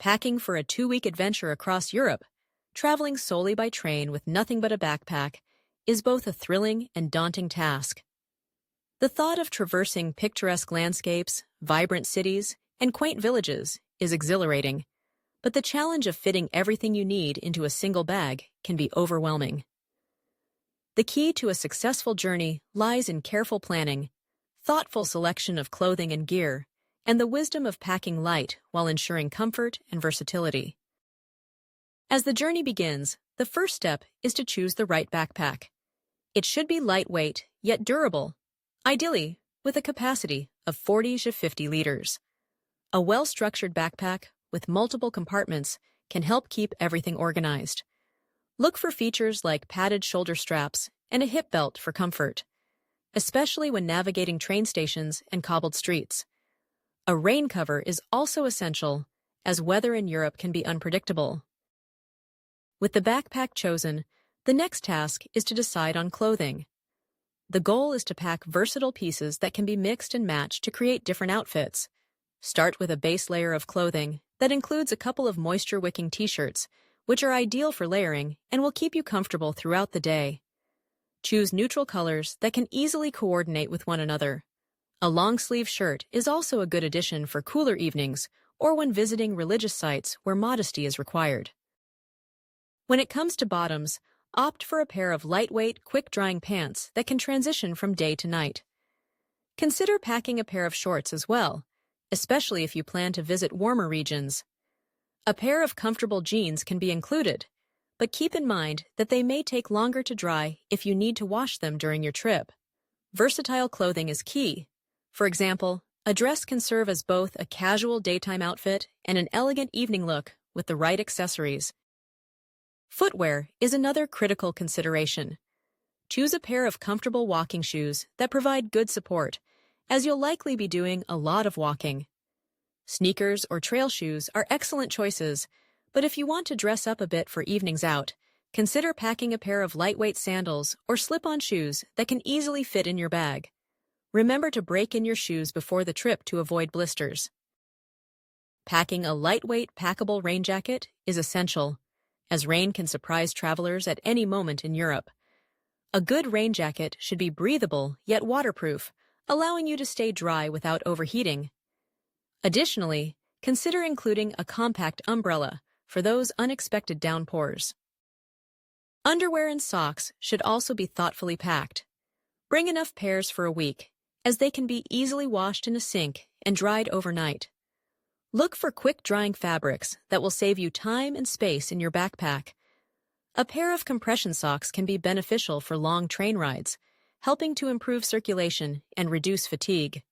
Packing for a 2-week adventure across Europe, traveling solely by train with nothing but a backpack, is both a thrilling and daunting task. The thought of traversing picturesque landscapes, vibrant cities, and quaint villages is exhilarating, but the challenge of fitting everything you need into a single bag can be overwhelming. The key to a successful journey lies in careful planning, thoughtful selection of clothing and gear, and the wisdom of packing light while ensuring comfort and versatility. As the journey begins, the first step is to choose the right backpack. It should be lightweight, yet durable, ideally with a capacity of 40 to 50 liters. A well-structured backpack with multiple compartments can help keep everything organized. Look for features like padded shoulder straps and a hip belt for comfort, especially when navigating train stations and cobbled streets. A rain cover is also essential, as weather in Europe can be unpredictable. With the backpack chosen, the next task is to decide on clothing. The goal is to pack versatile pieces that can be mixed and matched to create different outfits. Start with a base layer of clothing that includes a couple of moisture-wicking t-shirts, which are ideal for layering and will keep you comfortable throughout the day. Choose neutral colors that can easily coordinate with one another. A long-sleeve shirt is also a good addition for cooler evenings or when visiting religious sites where modesty is required. When it comes to bottoms, opt for a pair of lightweight, quick-drying pants that can transition from day to night. Consider packing a pair of shorts as well, especially if you plan to visit warmer regions. A pair of comfortable jeans can be included, but keep in mind that they may take longer to dry if you need to wash them during your trip. Versatile clothing is key. For example, a dress can serve as both a casual daytime outfit and an elegant evening look with the right accessories. Footwear is another critical consideration. Choose a pair of comfortable walking shoes that provide good support, as you'll likely be doing a lot of walking. Sneakers or trail shoes are excellent choices, but if you want to dress up a bit for evenings out, consider packing a pair of lightweight sandals or slip-on shoes that can easily fit in your bag. Remember to break in your shoes before the trip to avoid blisters. Packing a lightweight, packable rain jacket is essential, as rain can surprise travelers at any moment in Europe. A good rain jacket should be breathable yet waterproof, allowing you to stay dry without overheating. Additionally, consider including a compact umbrella for those unexpected downpours. Underwear and socks should also be thoughtfully packed. Bring enough pairs for a week, as they can be easily washed in a sink and dried overnight. Look for quick-drying fabrics that will save you time and space in your backpack. A pair of compression socks can be beneficial for long train rides, helping to improve circulation and reduce fatigue.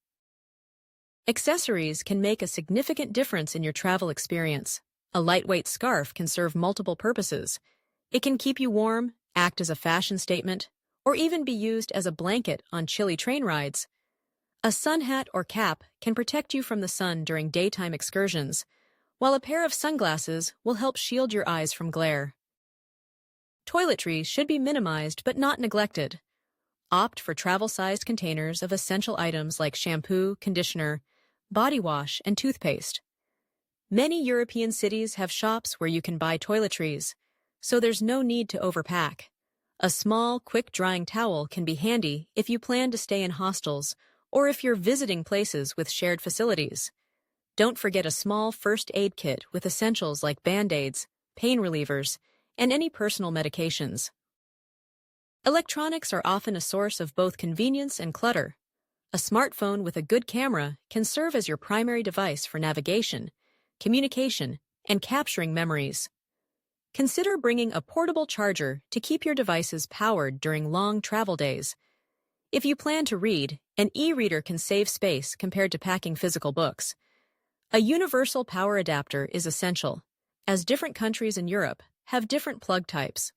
Accessories can make a significant difference in your travel experience. A lightweight scarf can serve multiple purposes. It can keep you warm, act as a fashion statement, or even be used as a blanket on chilly train rides. A sun hat or cap can protect you from the sun during daytime excursions, while a pair of sunglasses will help shield your eyes from glare. Toiletries should be minimized but not neglected. Opt for travel-sized containers of essential items like shampoo, conditioner, body wash, and toothpaste. Many European cities have shops where you can buy toiletries, so there's no need to overpack. A small, quick-drying towel can be handy if you plan to stay in hostels or if you're visiting places with shared facilities. Don't forget a small first aid kit with essentials like Band-Aids, pain relievers, and any personal medications. Electronics are often a source of both convenience and clutter. A smartphone with a good camera can serve as your primary device for navigation, communication, and capturing memories. Consider bringing a portable charger to keep your devices powered during long travel days. If you plan to read, an e-reader can save space compared to packing physical books. A universal power adapter is essential, as different countries in Europe have different plug types.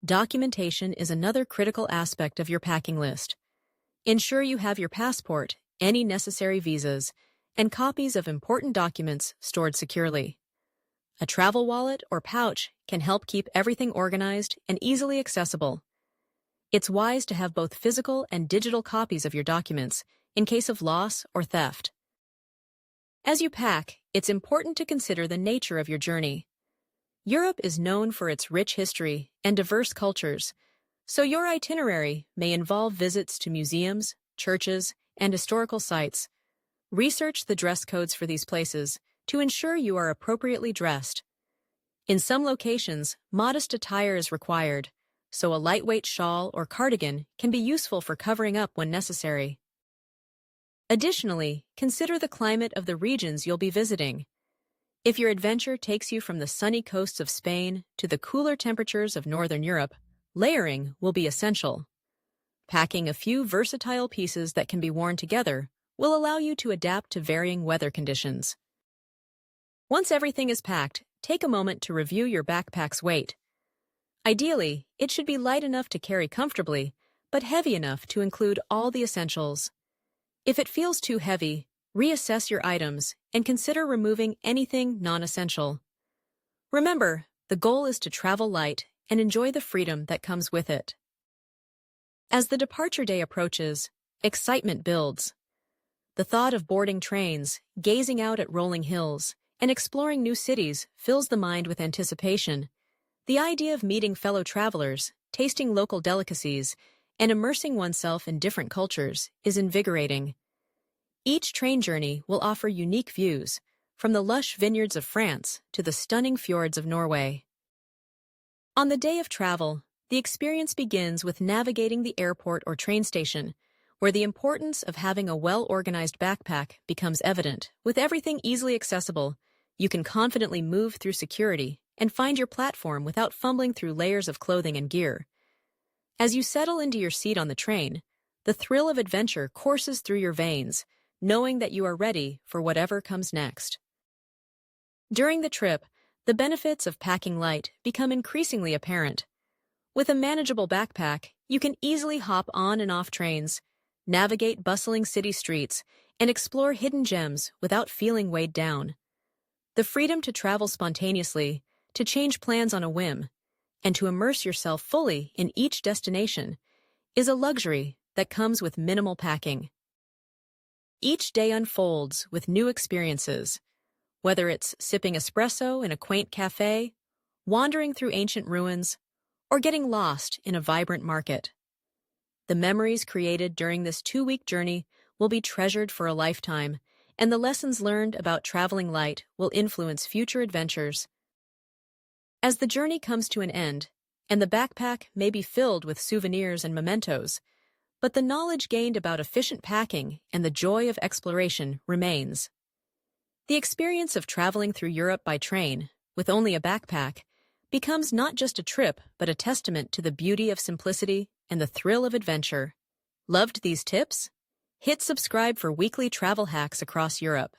Documentation is another critical aspect of your packing list. Ensure you have your passport, any necessary visas, and copies of important documents stored securely. A travel wallet or pouch can help keep everything organized and easily accessible. It's wise to have both physical and digital copies of your documents in case of loss or theft. As you pack, it's important to consider the nature of your journey. Europe is known for its rich history and diverse cultures, so your itinerary may involve visits to museums, churches, and historical sites. Research the dress codes for these places to ensure you are appropriately dressed. In some locations, modest attire is required, so a lightweight shawl or cardigan can be useful for covering up when necessary. Additionally, consider the climate of the regions you'll be visiting. If your adventure takes you from the sunny coasts of Spain to the cooler temperatures of Northern Europe, layering will be essential. Packing a few versatile pieces that can be worn together will allow you to adapt to varying weather conditions. Once everything is packed, take a moment to review your backpack's weight. Ideally, it should be light enough to carry comfortably, but heavy enough to include all the essentials. If it feels too heavy, reassess your items and consider removing anything non-essential. Remember, the goal is to travel light and enjoy the freedom that comes with it. As the departure day approaches, excitement builds. The thought of boarding trains, gazing out at rolling hills, and exploring new cities fills the mind with anticipation. The idea of meeting fellow travelers, tasting local delicacies, and immersing oneself in different cultures is invigorating. Each train journey will offer unique views, from the lush vineyards of France to the stunning fjords of Norway. On the day of travel, the experience begins with navigating the airport or train station, where the importance of having a well-organized backpack becomes evident. With everything easily accessible, you can confidently move through security and find your platform without fumbling through layers of clothing and gear. As you settle into your seat on the train, the thrill of adventure courses through your veins, knowing that you are ready for whatever comes next. During the trip, the benefits of packing light become increasingly apparent. With a manageable backpack, you can easily hop on and off trains, navigate bustling city streets, and explore hidden gems without feeling weighed down. The freedom to travel spontaneously, to change plans on a whim, and to immerse yourself fully in each destination is a luxury that comes with minimal packing. Each day unfolds with new experiences, whether it's sipping espresso in a quaint cafe, wandering through ancient ruins, or getting lost in a vibrant market. The memories created during this 2-week journey will be treasured for a lifetime, and the lessons learned about traveling light will influence future adventures. As the journey comes to an end, and the backpack may be filled with souvenirs and mementos, but the knowledge gained about efficient packing and the joy of exploration remains. The experience of traveling through Europe by train, with only a backpack, becomes not just a trip but a testament to the beauty of simplicity and the thrill of adventure. Loved these tips? Hit subscribe for weekly travel hacks across Europe.